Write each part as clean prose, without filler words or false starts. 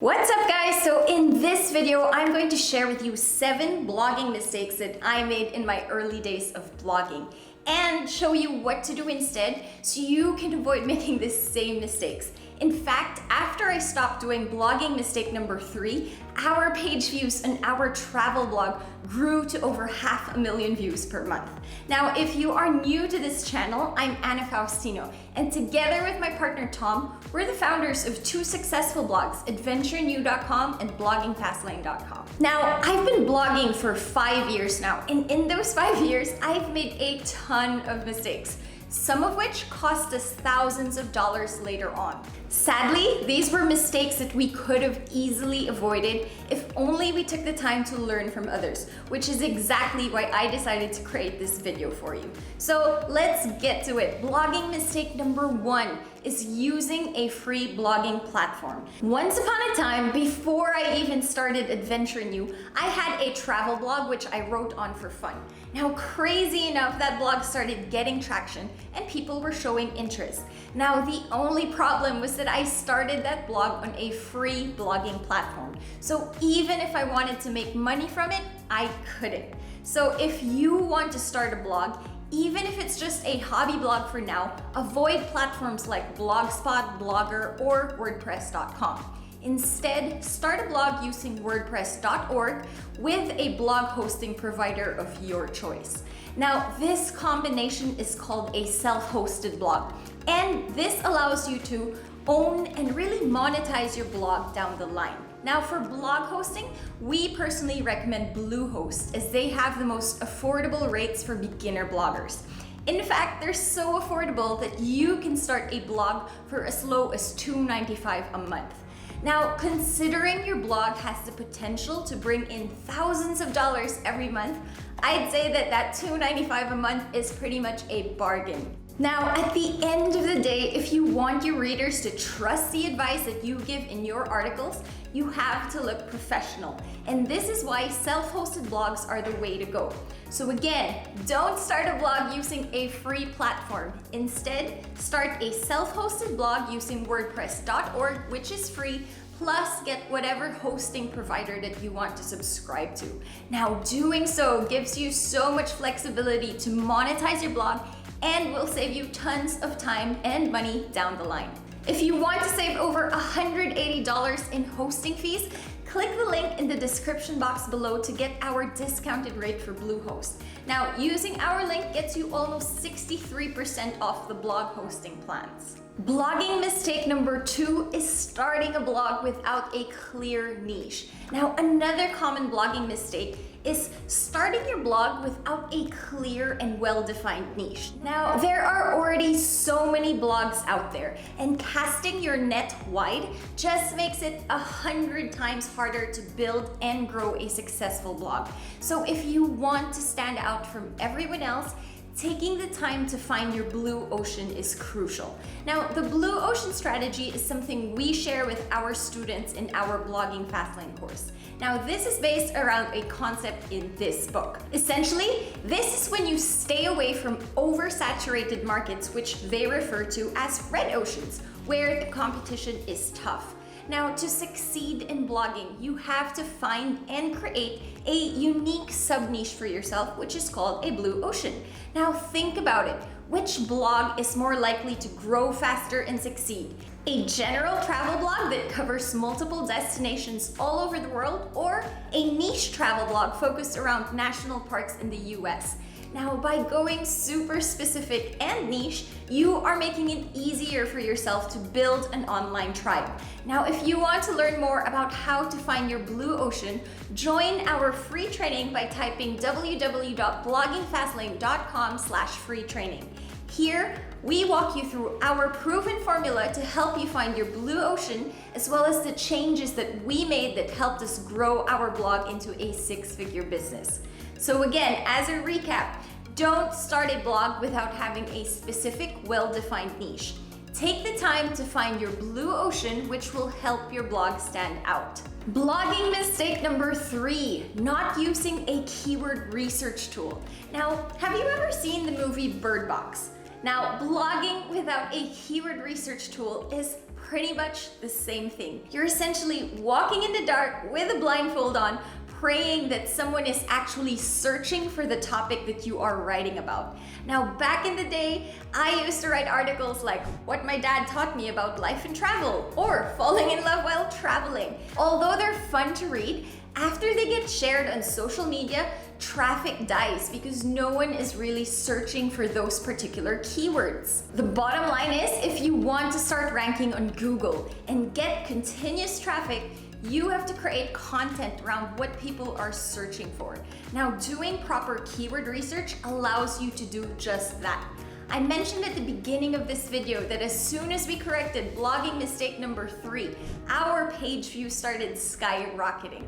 What's up guys? So in this video, I'm going to share with you 7 blogging mistakes that I made in my early days of blogging and show you what to do instead so you can avoid making the same mistakes. In fact, after I stopped doing blogging mistake number 3, our page views on our travel blog grew to over 500,000 views per month. Now, if you are new to this channel, I'm Anna Faustino, and together with my partner Tom, we're the founders of 2 successful blogs, AdventureNew.com and BloggingFastlane.com. Now, I've been blogging for 5 years now, and in those 5 years, I've made a ton of mistakes, some of which cost us thousands of dollars later on. Sadly, these were mistakes that we could have easily avoided if only we took the time to learn from others, which is exactly why I decided to create this video for you. So let's get to it. Blogging mistake number 1 is using a free blogging platform. Once upon a time, before I even started Adventure New, I had a travel blog which I wrote on for fun. Now, crazy enough, that blog started getting traction and people were showing interest. Now, the only problem was that I started that blog on a free blogging platform. So even if I wanted to make money from it, I couldn't. So if you want to start a blog, even if it's just a hobby blog for now, avoid platforms like Blogspot, Blogger, or WordPress.com. Instead, start a blog using WordPress.org with a blog hosting provider of your choice. Now, this combination is called a self-hosted blog, and this allows you to own and really monetize your blog down the line. Now, for blog hosting, we personally recommend Bluehost as they have the most affordable rates for beginner bloggers. In fact, they're so affordable that you can start a blog for as low as $2.95 a month. Now, considering your blog has the potential to bring in thousands of dollars every month, I'd say that $2.95 a month is pretty much a bargain. Now, at the end of the day, if you want your readers to trust the advice that you give in your articles, you have to look professional. And this is why self-hosted blogs are the way to go. So again, don't start a blog using a free platform. Instead, start a self-hosted blog using WordPress.org, which is free, plus get whatever hosting provider that you want to subscribe to. Now, doing so gives you so much flexibility to monetize your blog and will save you tons of time and money down the line. If you want to save over $180 in hosting fees, click the link in the description box below to get our discounted rate for Bluehost. Now, using our link gets you almost 63% off the blog hosting plans. Blogging mistake number 2 is starting a blog without a clear niche. Now, another common blogging mistake is starting your blog without a clear and well-defined niche. Now, there are already so many blogs out there, and casting your net wide just makes it 100 times harder to build and grow a successful blog. So if you want to stand out from everyone else, taking the time to find your blue ocean is crucial. Now, the blue ocean strategy is something we share with our students in our Blogging Fastlane course. Now, this is based around a concept in this book. Essentially, this is when you stay away from oversaturated markets, which they refer to as red oceans, where the competition is tough. Now, to succeed in blogging, you have to find and create a unique sub-niche for yourself, which is called a blue ocean. Now, think about it. Which blog is more likely to grow faster and succeed? A general travel blog that covers multiple destinations all over the world, or a niche travel blog focused around national parks in the US? Now, by going super specific and niche, you are making it easier for yourself to build an online tribe. Now, if you want to learn more about how to find your blue ocean, join our free training by typing www.bloggingfastlane.com/free training. Here, we walk you through our proven formula to help you find your blue ocean, as well as the changes that we made that helped us grow our blog into a 6-figure business. So again, as a recap, don't start a blog without having a specific, well-defined niche. Take the time to find your blue ocean, which will help your blog stand out. Blogging mistake number 3, not using a keyword research tool. Now, have you ever seen the movie Bird Box? Now, blogging without a keyword research tool is pretty much the same thing. You're essentially walking in the dark with a blindfold on, praying that someone is actually searching for the topic that you are writing about. Now, back in the day, I used to write articles like what my dad taught me about life and travel, or falling in love while traveling. Although they're fun to read, after they get shared on social media, traffic dies because no one is really searching for those particular keywords. The bottom line is, if you want to start ranking on Google and get continuous traffic, you have to create content around what people are searching for. Now, doing proper keyword research allows you to do just that. I mentioned at the beginning of this video that as soon as we corrected blogging mistake number 3, our page views started skyrocketing.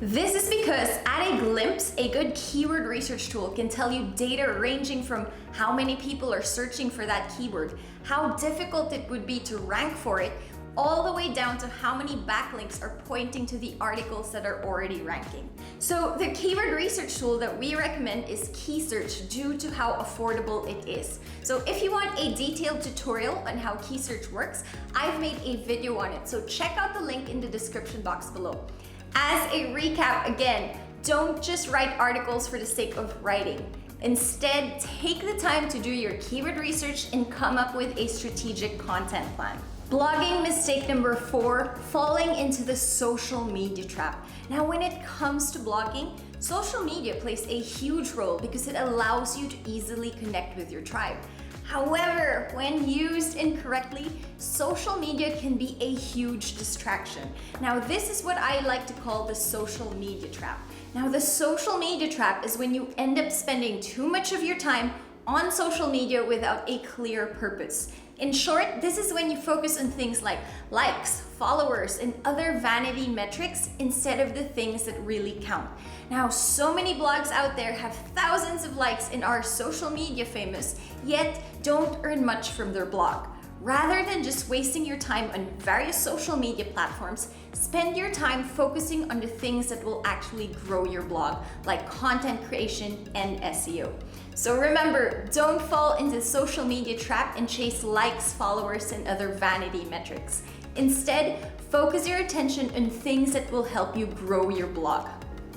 This is because at a glimpse, a good keyword research tool can tell you data ranging from how many people are searching for that keyword, how difficult it would be to rank for it, all the way down to how many backlinks are pointing to the articles that are already ranking. So the keyword research tool that we recommend is KeySearch due to how affordable it is. So if you want a detailed tutorial on how KeySearch works, I've made a video on it, so check out the link in the description box below. As a recap, again, don't just write articles for the sake of writing. Instead, take the time to do your keyword research and come up with a strategic content plan. Blogging mistake number 4, falling into the social media trap. Now, when it comes to blogging, social media plays a huge role because it allows you to easily connect with your tribe. However, when used incorrectly, social media can be a huge distraction. Now, this is what I like to call the social media trap. Now, the social media trap is when you end up spending too much of your time on social media without a clear purpose. In short, this is when you focus on things like likes, followers, and other vanity metrics instead of the things that really count. Now, so many blogs out there have thousands of likes and are social media famous, yet don't earn much from their blog. Rather than just wasting your time on various social media platforms, spend your time focusing on the things that will actually grow your blog, like content creation and SEO. So remember, don't fall into the social media trap and chase likes, followers, and other vanity metrics. Instead, focus your attention on things that will help you grow your blog.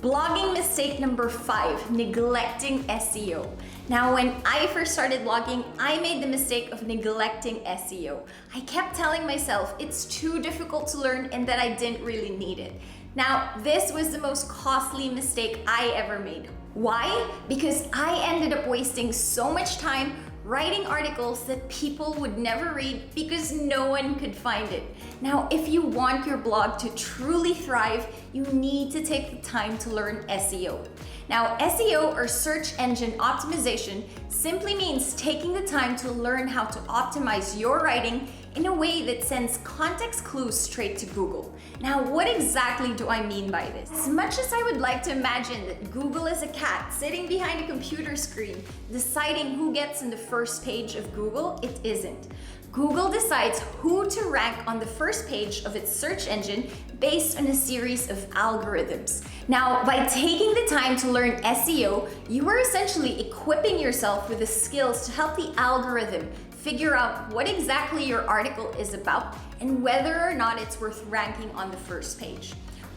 Blogging mistake number 5, neglecting SEO. Now, when I first started blogging, I made the mistake of neglecting SEO. I kept telling myself it's too difficult to learn and that I didn't really need it. Now, this was the most costly mistake I ever made. Why? Because I ended up wasting so much time writing articles that people would never read because no one could find it. Now, if you want your blog to truly thrive, you need to take the time to learn SEO. Now, SEO, or search engine optimization, simply means taking the time to learn how to optimize your writing in a way that sends context clues straight to Google. Now, what exactly do I mean by this? As much as I would like to imagine that Google is a cat sitting behind a computer screen deciding who gets in the first page of Google, it isn't. Google decides who to rank on the first page of its search engine based on a series of algorithms. Now, by taking the time to learn SEO, you are essentially equipping yourself with the skills to help the algorithm figure out what exactly your article is about and whether or not it's worth ranking on the first page.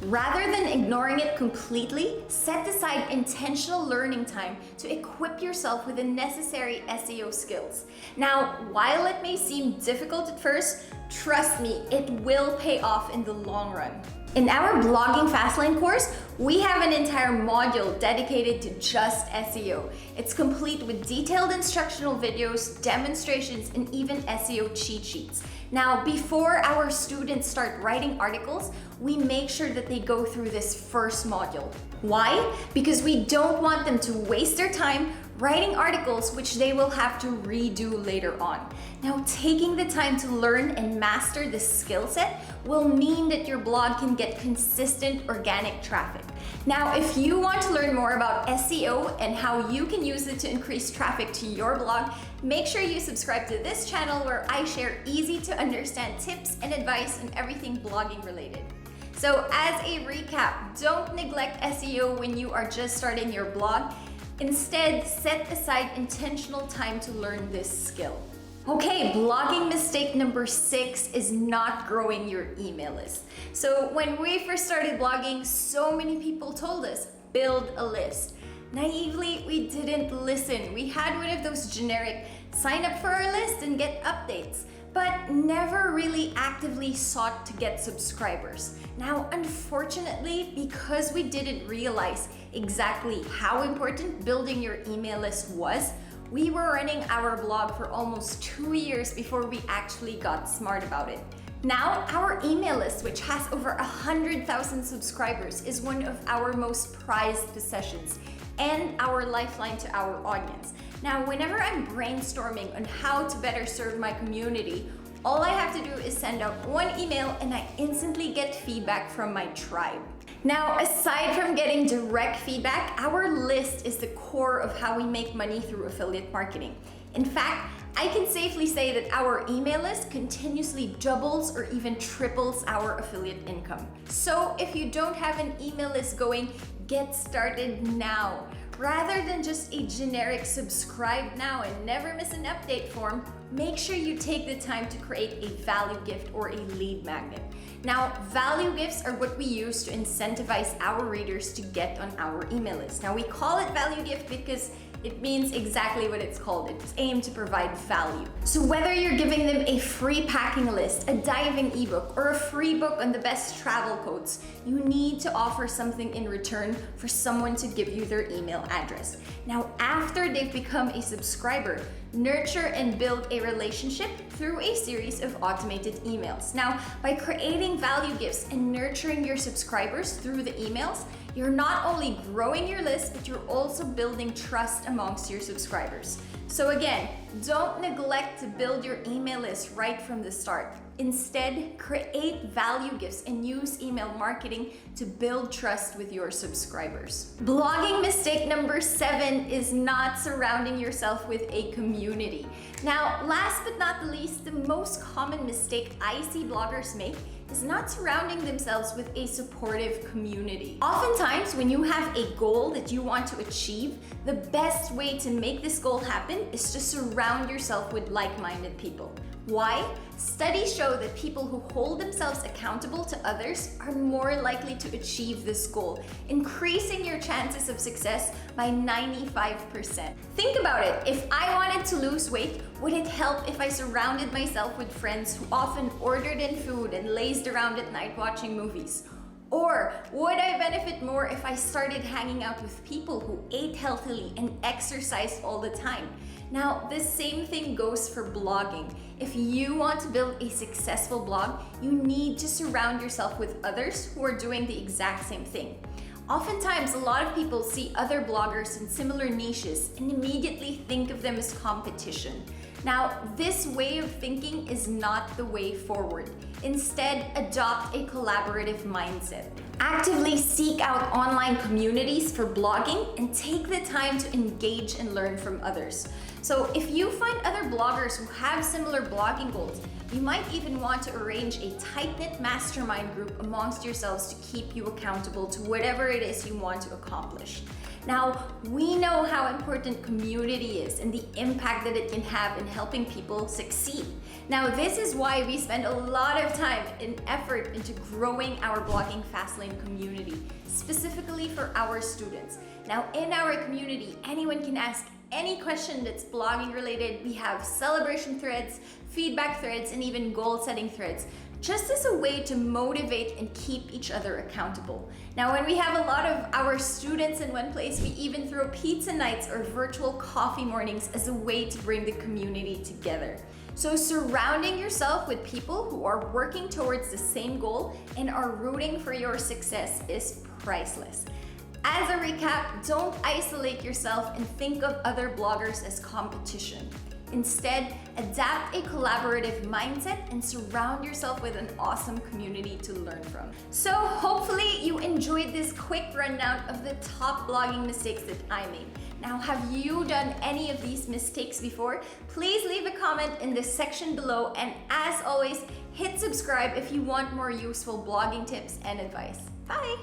Rather than ignoring it completely, set aside intentional learning time to equip yourself with the necessary SEO skills. Now, while it may seem difficult at first, trust me, it will pay off in the long run. In our Blogging Fastlane course, we have an entire module dedicated to just SEO. It's complete with detailed instructional videos, demonstrations, and even SEO cheat sheets. Now, before our students start writing articles, we make sure that they go through this first module. Why? Because we don't want them to waste their time writing articles which they will have to redo later on. Now, taking the time to learn and master this skill set will mean that your blog can get consistent organic traffic. Now, if you want to learn more about SEO and how you can use it to increase traffic to your blog, make sure you subscribe to this channel where I share easy to understand tips and advice on everything blogging related. So as a recap, don't neglect SEO when you are just starting your blog. Instead, set aside intentional time to learn this skill. Okay, blogging mistake number 6 is not growing your email list. So when we first started blogging, so many people told us, build a list. Naively, we didn't listen. We had one of those generic sign up for our list and get updates, but never really actively sought to get subscribers. Now, unfortunately, because we didn't realize exactly how important building your email list was, we were running our blog for almost 2 years before we actually got smart about it. Now, our email list, which has over 100,000 subscribers, is one of our most prized possessions and our lifeline to our audience. Now, whenever I'm brainstorming on how to better serve my community, all I have to do is send out one email and I instantly get feedback from my tribe. Now, aside from getting direct feedback, our list is the core of how we make money through affiliate marketing. In fact, I can safely say that our email list continuously doubles or even triples our affiliate income. So if you don't have an email list going, get started now. Rather than just a generic subscribe now and never miss an update form, make sure you take the time to create a value gift or a lead magnet. Now, value gifts are what we use to incentivize our readers to get on our email list. Now, we call it value gift because it means exactly what it's called. It's aimed to provide value. So whether you're giving them a free packing list, a diving ebook, or a free book on the best travel codes, you need to offer something in return for someone to give you their email address. Now, after they've become a subscriber, nurture and build a relationship through a series of automated emails. Now, by creating value gifts and nurturing your subscribers through the emails, you're not only growing your list, but you're also building trust amongst your subscribers. So again, don't neglect to build your email list right from the start. Instead, create value gifts and use email marketing to build trust with your subscribers. Blogging mistake number 7 is not surrounding yourself with a community. Now, last but not the least, the most common mistake I see bloggers make is not surrounding themselves with a supportive community. Oftentimes, when you have a goal that you want to achieve, the best way to make this goal happen is to surround yourself with like-minded people. Why? Studies show that people who hold themselves accountable to others are more likely to achieve this goal, increasing your chances of success by 95%. Think about it. If I wanted to lose weight, would it help if I surrounded myself with friends who often ordered in food and lazed around at night watching movies? Or would I benefit more if I started hanging out with people who ate healthily and exercised all the time? Now, the same thing goes for blogging. If you want to build a successful blog, you need to surround yourself with others who are doing the exact same thing. Oftentimes, a lot of people see other bloggers in similar niches and immediately think of them as competition. Now, this way of thinking is not the way forward. Instead, adopt a collaborative mindset. Actively seek out online communities for blogging and take the time to engage and learn from others. So if you find other bloggers who have similar blogging goals, you might even want to arrange a tight-knit mastermind group amongst yourselves to keep you accountable to whatever it is you want to accomplish. Now, we know how important community is and the impact that it can have in helping people succeed. Now, this is why we spend a lot of time and effort into growing our Blogging Fastlane community, specifically for our students. Now, in our community, anyone can ask any question that's blogging related. We have celebration threads, feedback threads, and even goal-setting threads, just as a way to motivate and keep each other accountable. Now, when we have a lot of our students in one place, we even throw pizza nights or virtual coffee mornings as a way to bring the community together. So surrounding yourself with people who are working towards the same goal and are rooting for your success is priceless. As a recap, don't isolate yourself and think of other bloggers as competition. Instead, adapt a collaborative mindset and surround yourself with an awesome community to learn from. So hopefully you enjoyed this quick rundown of the top blogging mistakes that I made. Now, have you done any of these mistakes before? Please leave a comment in the section below, and as always, hit subscribe if you want more useful blogging tips and advice. Bye!